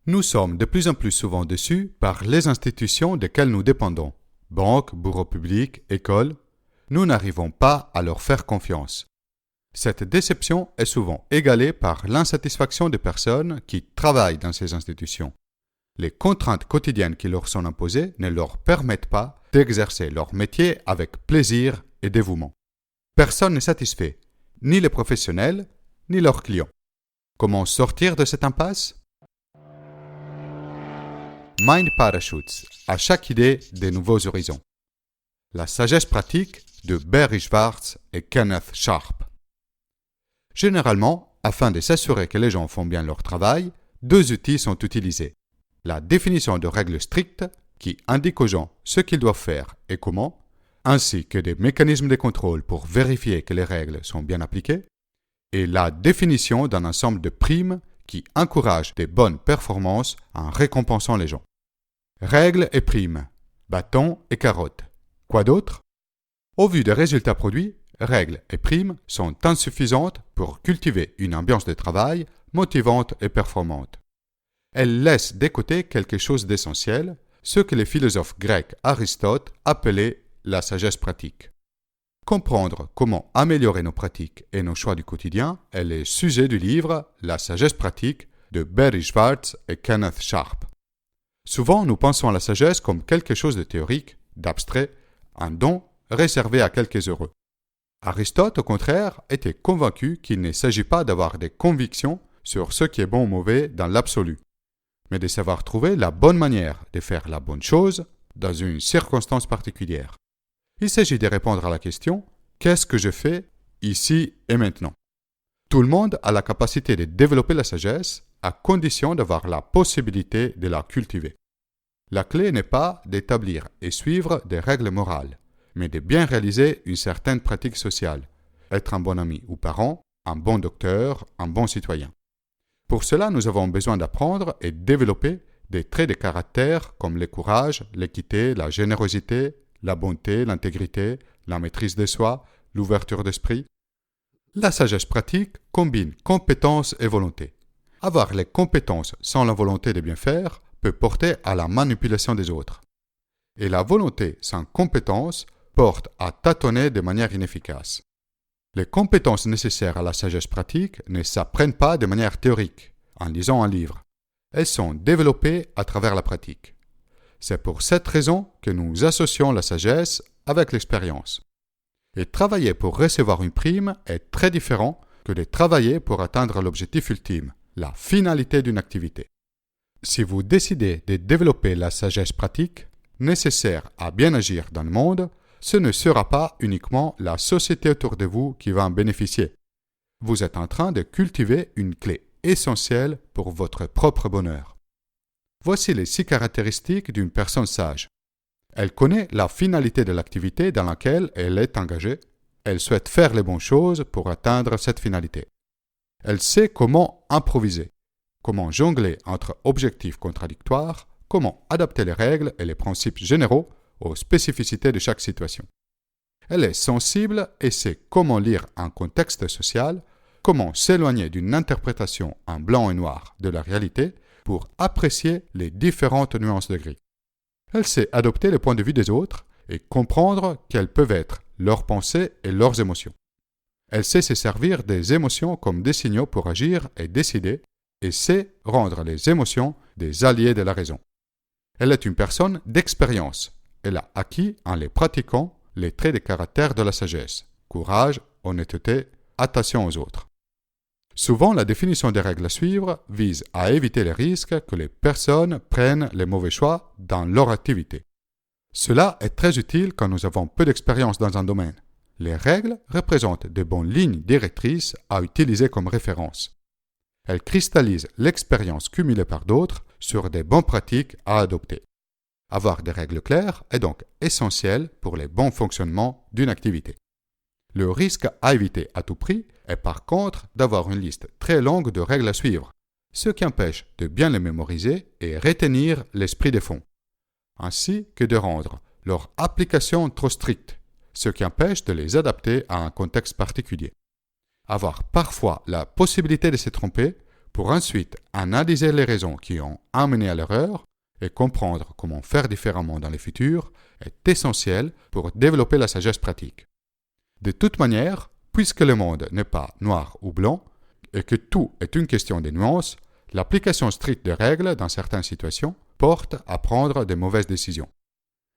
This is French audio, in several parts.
Nous sommes de plus en plus souvent déçus par les institutions desquelles nous dépendons. Banques, bureaux publics, écoles. Nous n'arrivons pas à leur faire confiance. Cette déception est souvent égalée par l'insatisfaction des personnes qui travaillent dans ces institutions. Les contraintes quotidiennes qui leur sont imposées ne leur permettent pas d'exercer leur métier avec plaisir et dévouement. Personne n'est satisfait, ni les professionnels, ni leurs clients. Comment sortir de cette impasse? Mind Parachutes, à chaque idée des nouveaux horizons. La sagesse pratique de Barry Schwartz et Kenneth Sharp. Généralement, afin de s'assurer que les gens font bien leur travail, deux outils sont utilisés. La définition de règles strictes qui indiquent aux gens ce qu'ils doivent faire et comment, ainsi que des mécanismes de contrôle pour vérifier que les règles sont bien appliquées, et la définition d'un ensemble de primes qui encouragent des bonnes performances en récompensant les gens. Règles et primes, bâtons et carottes. Quoi d'autre? Au vu des résultats produits, règles et primes sont insuffisantes pour cultiver une ambiance de travail motivante et performante. Elles laissent de côté quelque chose d'essentiel, ce que les philosophes grecs Aristote appelaient la sagesse pratique. Comprendre comment améliorer nos pratiques et nos choix du quotidien est le sujet du livre La sagesse pratique de Barry Schwartz et Kenneth Sharp. Souvent, nous pensons à la sagesse comme quelque chose de théorique, d'abstrait, un don réservé à quelques heureux. Aristote, au contraire, était convaincu qu'il ne s'agit pas d'avoir des convictions sur ce qui est bon ou mauvais dans l'absolu, mais de savoir trouver la bonne manière de faire la bonne chose dans une circonstance particulière. Il s'agit de répondre à la question « Qu'est-ce que je fais ici et maintenant ?» Tout le monde a la capacité de développer la sagesse à condition d'avoir la possibilité de la cultiver. La clé n'est pas d'établir et suivre des règles morales, mais de bien réaliser une certaine pratique sociale, être un bon ami ou parent, un bon docteur, un bon citoyen. Pour cela, nous avons besoin d'apprendre et développer des traits de caractère comme le courage, l'équité, la générosité, la bonté, l'intégrité, la maîtrise de soi, l'ouverture d'esprit. La sagesse pratique combine compétence et volonté. Avoir les compétences sans la volonté de bien faire peut porter à la manipulation des autres. Et la volonté sans compétence porte à tâtonner de manière inefficace. Les compétences nécessaires à la sagesse pratique ne s'apprennent pas de manière théorique, en lisant un livre. Elles sont développées à travers la pratique. C'est pour cette raison que nous associons la sagesse avec l'expérience. Et travailler pour recevoir une prime est très différent que de travailler pour atteindre l'objectif ultime, la finalité d'une activité. Si vous décidez de développer la sagesse pratique, nécessaire à bien agir dans le monde, ce ne sera pas uniquement la société autour de vous qui va en bénéficier. Vous êtes en train de cultiver une clé essentielle pour votre propre bonheur. Voici les 6 caractéristiques d'une personne sage. Elle connaît la finalité de l'activité dans laquelle elle est engagée. Elle souhaite faire les bonnes choses pour atteindre cette finalité. Elle sait comment improviser, comment jongler entre objectifs contradictoires, comment adapter les règles et les principes généraux aux spécificités de chaque situation. Elle est sensible et sait comment lire un contexte social, comment s'éloigner d'une interprétation en blanc et noir de la réalité pour apprécier les différentes nuances de gris. Elle sait adopter le point de vue des autres et comprendre quelles peuvent être leurs pensées et leurs émotions. Elle sait se servir des émotions comme des signaux pour agir et décider et sait rendre les émotions des alliés de la raison. Elle est une personne d'expérience. Elle a acquis en les pratiquant les traits de caractère de la sagesse, courage, honnêteté, attention aux autres. Souvent, la définition des règles à suivre vise à éviter les risques que les personnes prennent les mauvais choix dans leur activité. Cela est très utile quand nous avons peu d'expérience dans un domaine. Les règles représentent de bonnes lignes directrices à utiliser comme référence. Elles cristallisent l'expérience cumulée par d'autres sur des bonnes pratiques à adopter. Avoir des règles claires est donc essentiel pour le bon fonctionnement d'une activité. Le risque à éviter à tout prix est par contre d'avoir une liste très longue de règles à suivre, ce qui empêche de bien les mémoriser et retenir l'esprit des fonds, ainsi que de rendre leur application trop stricte, ce qui empêche de les adapter à un contexte particulier. Avoir parfois la possibilité de se tromper pour ensuite analyser les raisons qui ont amené à l'erreur et comprendre comment faire différemment dans le futur est essentiel pour développer la sagesse pratique. De toute manière, puisque le monde n'est pas noir ou blanc et que tout est une question de nuances, l'application stricte des règles dans certaines situations porte à prendre de mauvaises décisions.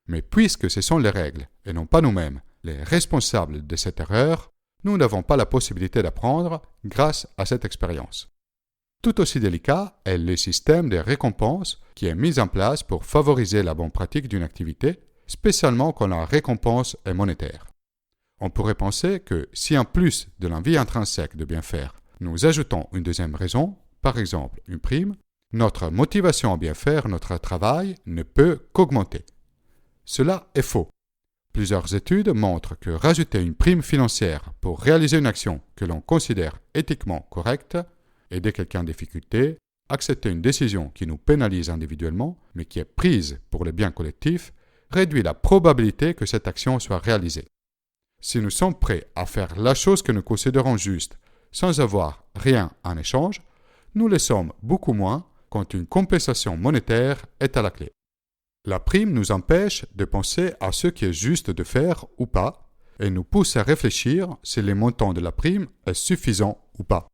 Mais puisque ce sont les règles et non pas nous-mêmes les responsables de cette erreur, nous n'avons pas la possibilité d'apprendre grâce à cette expérience. Tout aussi délicat est le système de récompenses qui est mis en place pour favoriser la bonne pratique d'une activité, spécialement quand la récompense est monétaire. On pourrait penser que si en plus de l'envie intrinsèque de bien faire, nous ajoutons une deuxième raison, par exemple une prime, notre motivation à bien faire notre travail ne peut qu'augmenter. Cela est faux. Plusieurs études montrent que rajouter une prime financière pour réaliser une action que l'on considère éthiquement correcte, aider quelqu'un en difficulté, accepter une décision qui nous pénalise individuellement, mais qui est prise pour le bien collectif, réduit la probabilité que cette action soit réalisée. Si nous sommes prêts à faire la chose que nous considérons juste, sans avoir rien en échange, nous le sommes beaucoup moins quand une compensation monétaire est à la clé. La prime nous empêche de penser à ce qui est juste de faire ou pas, et nous pousse à réfléchir si le montant de la prime est suffisant ou pas.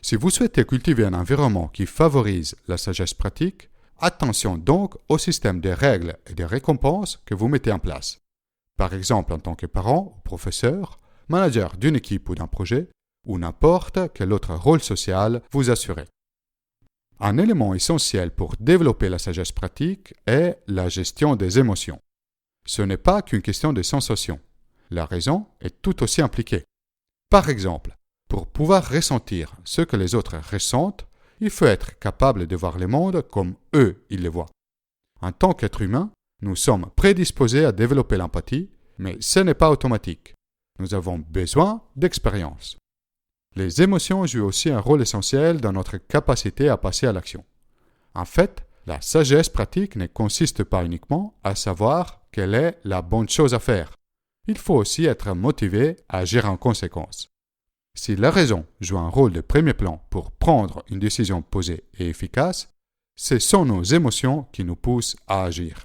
Si vous souhaitez cultiver un environnement qui favorise la sagesse pratique, attention donc au système des règles et des récompenses que vous mettez en place. Par exemple en tant que parent ou professeur, manager d'une équipe ou d'un projet, ou n'importe quel autre rôle social vous assurez. Un élément essentiel pour développer la sagesse pratique est la gestion des émotions. Ce n'est pas qu'une question de sensation. La raison est tout aussi impliquée. Par exemple, pour pouvoir ressentir ce que les autres ressentent, il faut être capable de voir le monde comme eux ils le voient. En tant qu'être humain, nous sommes prédisposés à développer l'empathie, mais ce n'est pas automatique. Nous avons besoin d'expérience. Les émotions jouent aussi un rôle essentiel dans notre capacité à passer à l'action. En fait, la sagesse pratique ne consiste pas uniquement à savoir quelle est la bonne chose à faire. Il faut aussi être motivé à agir en conséquence. Si la raison joue un rôle de premier plan pour prendre une décision posée et efficace, ce sont nos émotions qui nous poussent à agir.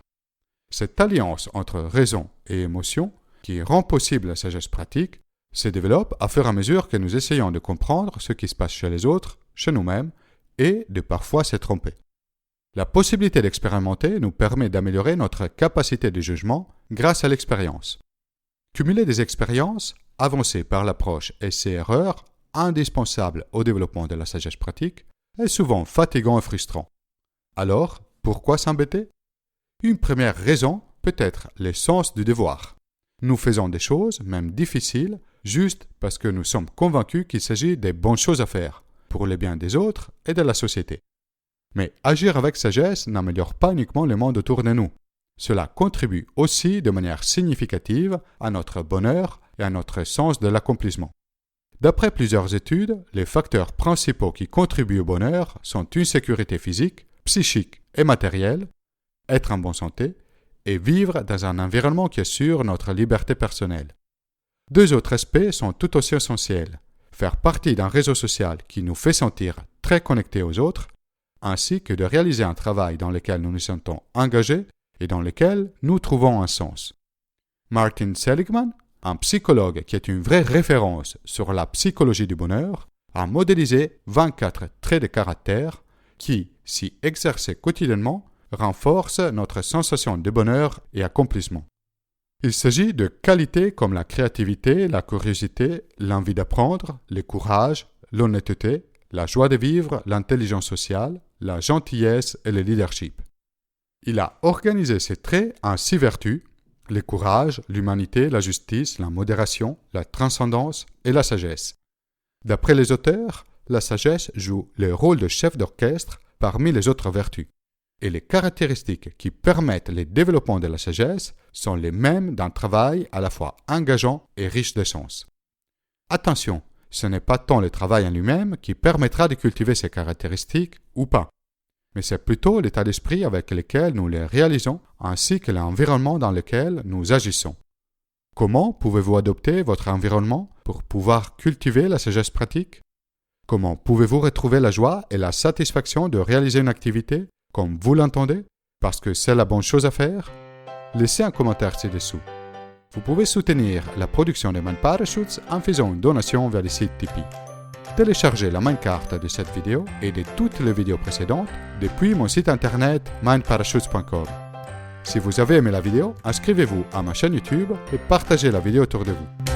Cette alliance entre raison et émotion, qui rend possible la sagesse pratique, se développe à fur et à mesure que nous essayons de comprendre ce qui se passe chez les autres, chez nous-mêmes, et de parfois se tromper. La possibilité d'expérimenter nous permet d'améliorer notre capacité de jugement grâce à l'expérience. Cumuler des expériences, avancées par l'approche essai-erreur, indispensable au développement de la sagesse pratique, est souvent fatigant et frustrant. Alors, pourquoi s'embêter? Une première raison peut être le sens du devoir. Nous faisons des choses, même difficiles, juste parce que nous sommes convaincus qu'il s'agit des bonnes choses à faire, pour le bien des autres et de la société. Mais agir avec sagesse n'améliore pas uniquement le monde autour de nous. Cela contribue aussi de manière significative à notre bonheur et à notre sens de l'accomplissement. D'après plusieurs études, les facteurs principaux qui contribuent au bonheur sont une sécurité physique, psychique et matérielle, être en bonne santé, et vivre dans un environnement qui assure notre liberté personnelle. Deux autres aspects sont tout aussi essentiels. Faire partie d'un réseau social qui nous fait sentir très connectés aux autres, ainsi que de réaliser un travail dans lequel nous nous sentons engagés et dans lequel nous trouvons un sens. Martin Seligman, un psychologue qui est une vraie référence sur la psychologie du bonheur, a modélisé 24 traits de caractère qui, si exercés quotidiennement, renforcent notre sensation de bonheur et accomplissement. Il s'agit de qualités comme la créativité, la curiosité, l'envie d'apprendre, le courage, l'honnêteté, la joie de vivre, l'intelligence sociale, la gentillesse et le leadership. Il a organisé ces traits en 6 vertus: le courage, l'humanité, la justice, la modération, la transcendance et la sagesse. D'après les auteurs, la sagesse joue le rôle de chef d'orchestre parmi les autres vertus. Et les caractéristiques qui permettent le développement de la sagesse sont les mêmes d'un travail à la fois engageant et riche de sens. Attention, ce n'est pas tant le travail en lui-même qui permettra de cultiver ces caractéristiques ou pas, mais c'est plutôt l'état d'esprit avec lequel nous les réalisons ainsi que l'environnement dans lequel nous agissons. Comment pouvez-vous adopter votre environnement pour pouvoir cultiver la sagesse pratique? Comment pouvez-vous retrouver la joie et la satisfaction de réaliser une activité comme vous l'entendez, parce que c'est la bonne chose à faire? Laissez un commentaire ci-dessous. Vous pouvez soutenir la production de Mind Parachutes en faisant une donation vers le site Tipeee. Téléchargez la minecarte de cette vidéo et de toutes les vidéos précédentes depuis mon site internet mindparachutes.com. Si vous avez aimé la vidéo, inscrivez-vous à ma chaîne YouTube et partagez la vidéo autour de vous.